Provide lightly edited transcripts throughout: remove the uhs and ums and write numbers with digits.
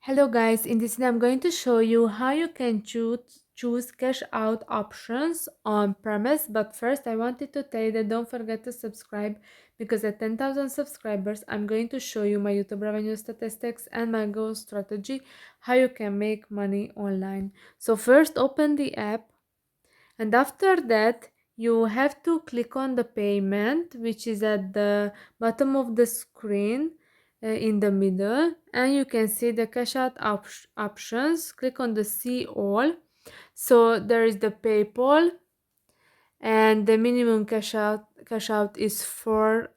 Hello guys, in this video I'm going to show you how you can choose cash out options on Premise. But first I wanted to tell you that don't forget to subscribe, because at 10,000 subscribers I'm going to show you my YouTube revenue statistics and my goal strategy, how you can make money online. So first open the app, and after that you have to click on the payment, which is at the bottom of the screen, in the middle, and you can see the cash out options. Click on the see all. So there is the PayPal, and the minimum cash out is 4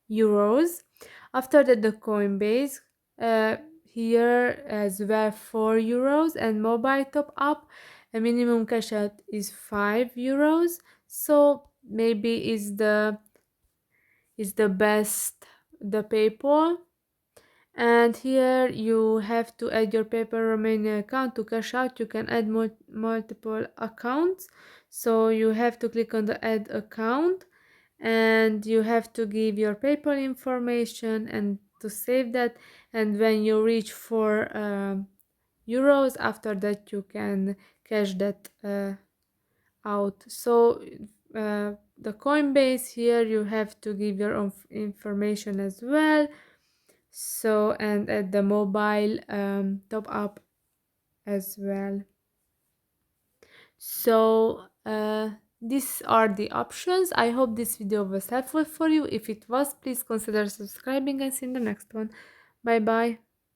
euros. After that the Coinbase, uh, here as well 4 euros, and mobile top up, a minimum cash out is 5 euros. So maybe is the best the PayPal. And here you have to add your PayPal Romania account to cash out. You can add multiple accounts, so you have to click on the add account, and you have to give your PayPal information and to save that. And when you reach 4 euros, after that you can cash that out. So the Coinbase, here you have to give your own information as well. So, and at the mobile top up as well. So these are the options. I hope this video was helpful for you. If it was, please consider subscribing, and see you in the next one. Bye bye.